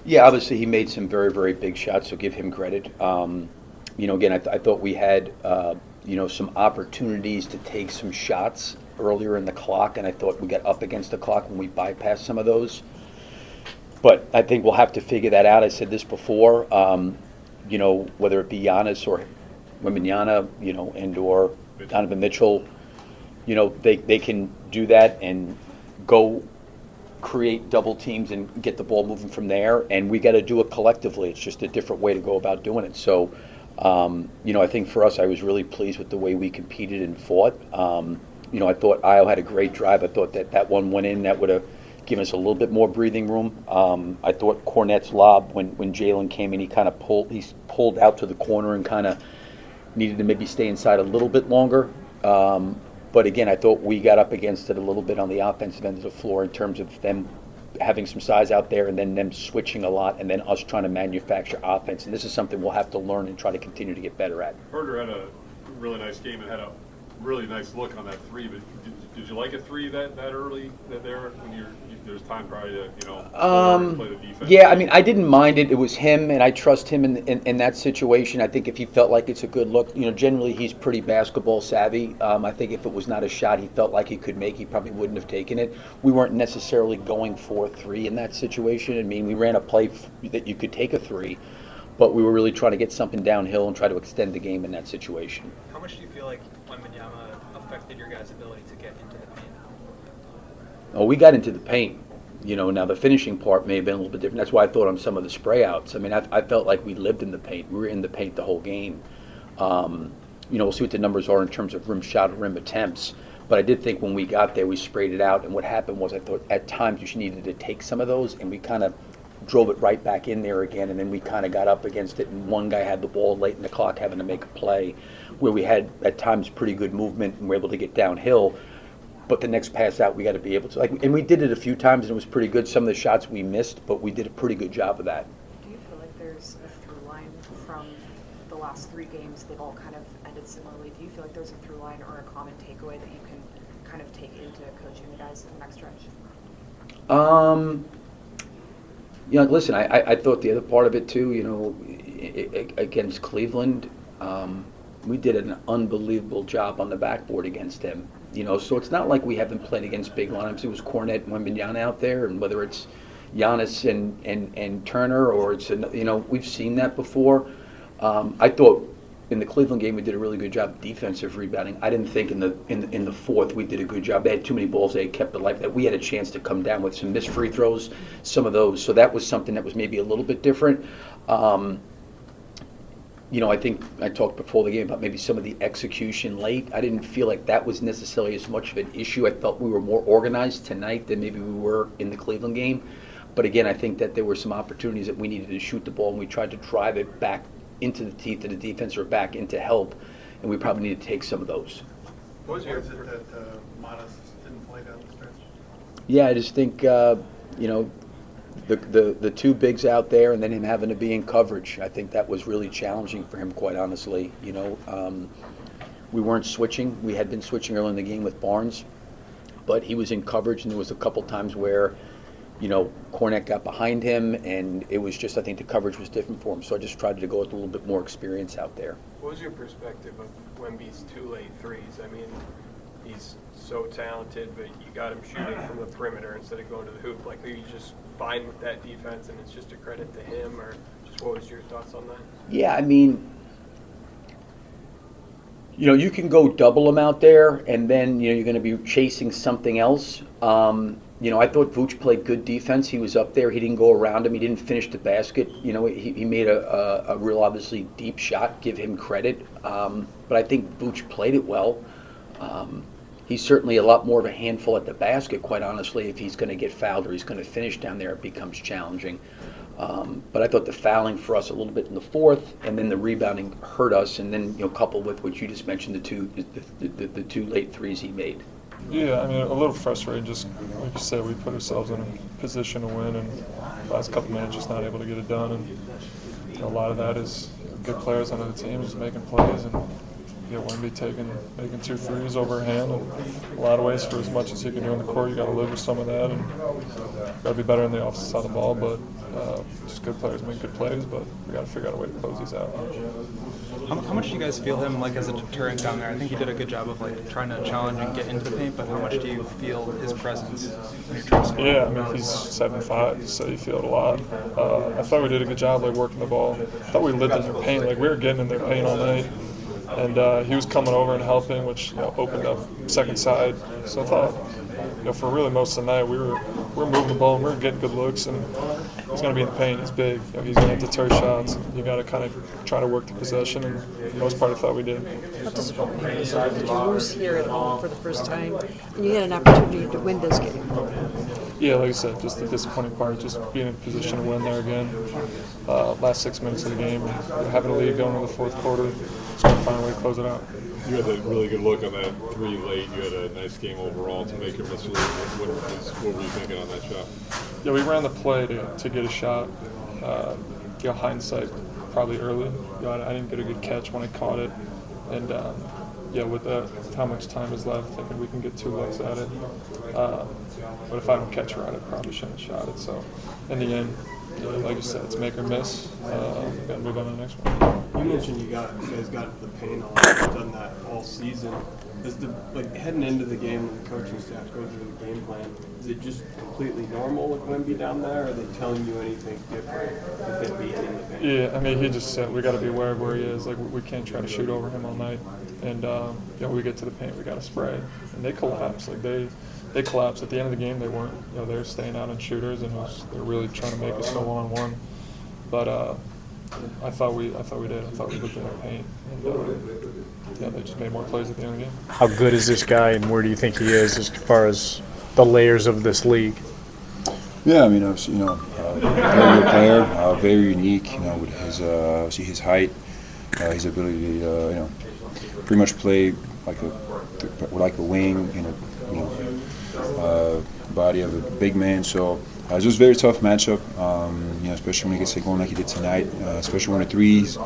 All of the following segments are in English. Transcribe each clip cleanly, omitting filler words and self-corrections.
Yeah, obviously he made some very, very big shots, so give him credit. Again, I thought we had, some opportunities to take some shots earlier in the clock, and I thought we got up against the clock when we bypassed some of those. But I think we'll have to figure that out. I said this before, whether it be Giannis or Wembanyama, and or Donovan Mitchell, they can do that and go create double teams and get the ball moving from there. And we got to do it collectively. It's just a different way to go about doing it. So, I think for us, I was really pleased with the way we competed and fought. I thought Io had a great drive. I thought that one went in. That would have given us a little bit more breathing room. I thought Cornette's lob, when Jalen came in, he pulled out to the corner and kind of needed to maybe stay inside a little bit longer. But again, I thought we got up against it a little bit on the offensive end of the floor in terms of them having some size out there and then them switching a lot and then us trying to manufacture offense. And this is something we'll have to learn and try to continue to get better at. Huerter had a really nice game and had a really nice look on that three, but did you like a three that early there when there's time probably to play the defense? Yeah, I mean, I didn't mind it. It was him, and I trust him in that situation. I think if he felt like it's a good look, generally he's pretty basketball savvy. I think if it was not a shot he felt like he could make, he probably wouldn't have taken it. We weren't necessarily going for 3 in that situation. I mean, we ran a play that you could take a 3, but we were really trying to get something downhill and try to extend the game in that situation. How much do you feel like Wembanyama affected your guys' ability to get into the paint? Oh, we got into the paint. Now the finishing part may have been a little bit different. That's why I thought on some of the spray outs. I mean, I felt like we lived in the paint. We were in the paint the whole game. We'll see what the numbers are in terms of rim shot or rim attempts. But I did think when we got there, we sprayed it out. And what happened was I thought at times you needed to take some of those, and we kind of drove it right back in there again. And then we kind of got up against it, and one guy had the ball late in the clock having to make a play where we had at times pretty good movement and were able to get downhill. But the next pass out, we got to be able to, and we did it a few times, and it was pretty good. Some of the shots we missed, but we did a pretty good job of that. Do you feel like there's a through line from the last 3 games? They've all kind of ended similarly. Do you feel like there's a through line or a common takeaway that you can kind of take into coaching the guys in the next stretch? Listen, I thought the other part of it too, against Cleveland, we did an unbelievable job on the backboard against him. So it's not like we haven't played against big lineups. It was Cornette and Wembanyama out there, and whether it's Giannis and Turner or it's we've seen that before. I thought in the Cleveland game we did a really good job defensive rebounding. I didn't think in the fourth we did a good job. They had too many balls. They had kept it alive. That we had a chance to come down with some missed free throws, some of those. So that was something that was maybe a little bit different. I think I talked before the game about maybe some of the execution late. I didn't feel like that was necessarily as much of an issue. I felt we were more organized tonight than maybe we were in the Cleveland game. But again, I think that there were some opportunities that we needed to shoot the ball, and we tried to drive it back into the teeth of the defense or back into help, and we probably need to take some of those. What was it that Modest didn't play down the stretch? Yeah, I just think the 2 bigs out there and then him having to be in coverage, I think that was really challenging for him, quite honestly. We weren't switching. We had been switching early in the game with Barnes, but he was in coverage, and there was a couple times where Cornette got behind him, and it was just, I think the coverage was different for him. So I just tried to go with a little bit more experience out there. What was your perspective of Wemby's 2 late threes? I mean, he's so talented, but you got him shooting from the perimeter instead of going to the hoop. Like, are you just fine with that defense, and it's just a credit to him, or just what was your thoughts on that? Yeah, I mean, you can go double him out there, and then you're going to be chasing something else. I thought Vooch played good defense. He was up there. He didn't go around him. He didn't finish the basket. He made a real, obviously, deep shot. Give him credit. But I think Vooch played it well. He's certainly a lot more of a handful at the basket, quite honestly. If he's going to get fouled or he's going to finish down there, it becomes challenging. But I thought the fouling for us a little bit in the fourth, and then the rebounding hurt us. And then, coupled with what you just mentioned, the 2 late threes he made. Yeah, I mean, a little frustrating. Just like you said, we put ourselves in a position to win, and the last couple minutes just not able to get it done. And a lot of that is good players on the team just making plays, and Wemby making 2 threes overhand in a lot of ways. For as much as he can do on the court, you got to live with some of that, and got to be better on the offensive side of the ball. But just good players make good plays, but we got to figure out a way to close these out. How much do you guys feel him like as a deterrent down there? I think he did a good job of like trying to challenge and get into the paint, but how much do you feel his presence when you're trying to score? Yeah, I mean, he's 7'5", so you feel it a lot. I thought we did a good job like working the ball. I thought we lived in their paint. Like we were getting in their paint all night. And he was coming over and helping, which opened up second side. So I thought, for really most of the night, we were moving the ball and we were getting good looks. And he's going to be in the paint. He's big. He's going to have to deter shots. You got to kind of try to work the possession. And for the most part, I thought we did. How disappointing is it that you lose here at home for the first time, and you had an opportunity to win this game? Yeah, like I said, just the disappointing part, just being in position to win there again. Last 6 minutes of the game, having a lead going into the fourth quarter, just going to find a way to close it out. You had a really good look on that 3 late. You had a nice game overall to make a miss. What were you thinking on that shot? Yeah, we ran the play to get a shot. Hindsight, probably early. I didn't get a good catch when I caught it. And with how much time is left, thinking we can get 2 looks at it. But if I don't catch it right, I probably shouldn't have shot it. So in the end, like you said, it's make or miss. Got to move on to the next one. You mentioned you guys got the paint on, done that all season. Is heading into the game when the coaching staff goes through the game plan, is it just completely normal with Wemby down there, or are they telling you anything different with it being in the paint? Yeah, I mean, he just said we got to be aware of where he is. Like we can't try to shoot over him all night. And we get to the paint, we got to spray. And they collapse. Like they collapsed at the end of the game. They weren't. They were staying out on shooters, and they're really trying to make us go 1-on-1. But I thought we did. I thought we looked in our paint, and they just made more plays at the end of the game. How good is this guy, and where do you think he is as far as the layers of this league? Yeah, I mean, very good player, very unique. With his height, his ability to pretty much play like a wing, body of a big man. So it's just a very tough matchup, especially when he gets it going like he did tonight, especially when the threes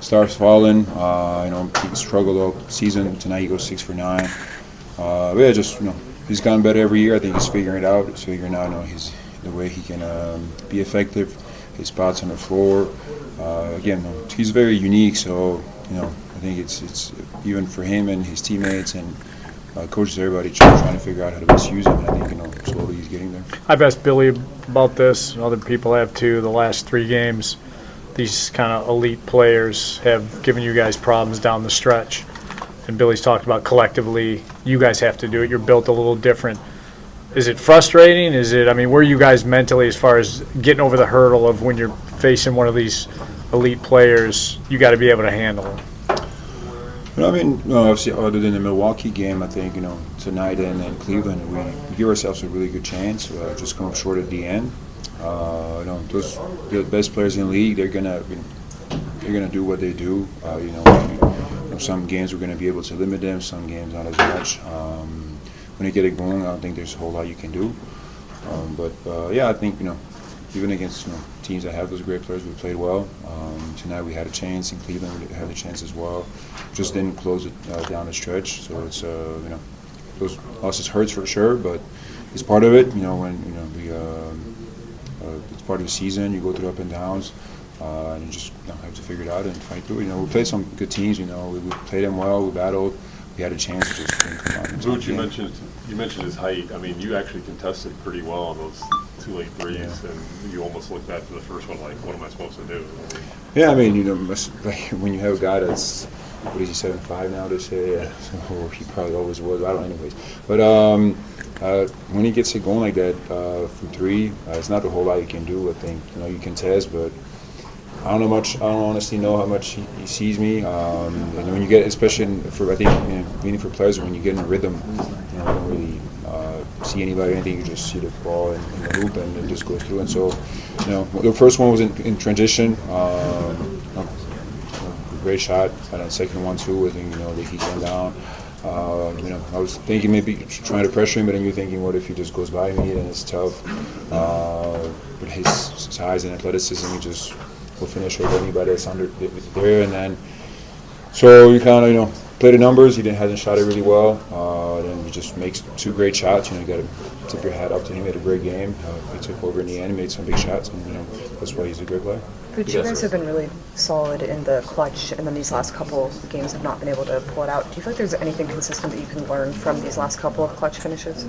starts falling. He struggled all season. Tonight he goes 6 for 9. But yeah, he's gotten better every year. I think he's figuring it out. He's figuring out the way he can be effective, his spots on the floor. Again, he's very unique. So I think it's even for him and his teammates and coaches, everybody trying to figure out how to best use him. And I think slowly he's getting there. I've asked Billy about this, and other people have too. The last 3 games, these kind of elite players have given you guys problems down the stretch. And Billy's talked about collectively, you guys have to do it. You're built a little different. Is it frustrating? Where are you guys mentally as far as getting over the hurdle of when you're facing one of these elite players, you got to be able to handle them? Obviously, other than the Milwaukee game, I think, tonight and Cleveland, we give ourselves a really good chance. Just come up short at the end. Those the best players in the league, they're gonna do what they do. Some games we're gonna be able to limit them. Some games not as much. When you get it going, I don't think there's a whole lot you can do. I think even against teams that have those great players, we played well. Tonight we had a chance. In Cleveland, we had a chance as well. Just didn't close it down the stretch. So it's those losses hurts for sure, but it's part of it. It's part of the season. You go through up and downs, and you just have to figure it out and fight through. We played some good teams. We played them well. We battled. We had a chance to just didn't come out. Vooch, you mentioned his height. I mean, you actually contested pretty well on those 2 late threes, and you almost looked back to the first one like, what am I supposed to do? Yeah, when you have a guy that's, what is he, 7'5" now, they say, or he probably always was, I don't know anyways. But when he gets it going like that from 3, it's not a whole lot you can do. I think, you can test, but I don't know much. I don't honestly know how much he sees me. And when you get, especially for meaning for players, when you get in a rhythm, you don't really see anybody or anything. You just see the ball in the hoop and it just goes through. And so, the first one was in transition. Great shot. And the second one too. I think he came down. I was thinking maybe trying to pressure him, but then you're thinking, what if he just goes by me? Then it's tough. But his size and athleticism, he just will finish with anybody that's under there. And then, so you kind of, play the numbers. He hasn't shot it really well. Then he just makes 2 great shots. You got to tip your hat up to him. He had a great game. He took over in the end, made some big shots, and that's why he's a great player. But you guys have been really solid in the clutch, and then these last couple games have not been able to pull it out. Do you feel like there's anything consistent that you can learn from these last couple of clutch finishes?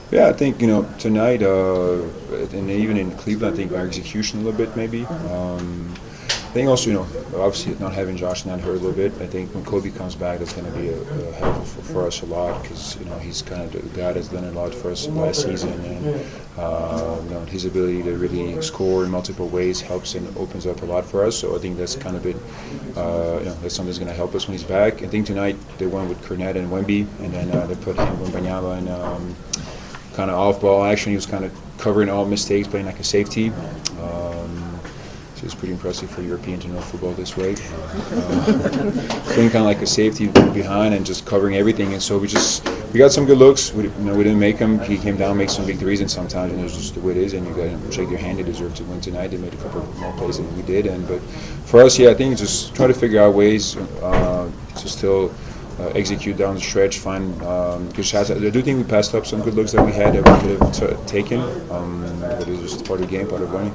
Yeah, I think tonight, and even in Cleveland, I think our execution a little bit maybe. I think also, obviously not having Josh not hurt a little bit. I think when Kobe comes back, that's going to be helpful for us a lot because he's kind of the guy that's done a lot for us last season, and his ability to really score in multiple ways helps and opens up a lot for us. So I think that's kind of been, that's something that's going to help us when he's back. I think tonight they went with Cornette and Wemby, and then they put Wembanyama in kind of off-ball action. He was kind of covering all mistakes, playing like a safety. So it's pretty impressive for European to know football this way. Playing kind of like a safety behind and just covering everything. And so we got some good looks. We didn't make them. He came down, make some big threes, and sometimes it's just the way it is. And you got to shake your hand. They deserve to win tonight. They made a couple more plays than we did. But for us, I think just try to figure out ways to still execute down the stretch, find good shots. I do think we passed up some good looks that we had that we could have taken. But it was just part of the game, part of winning.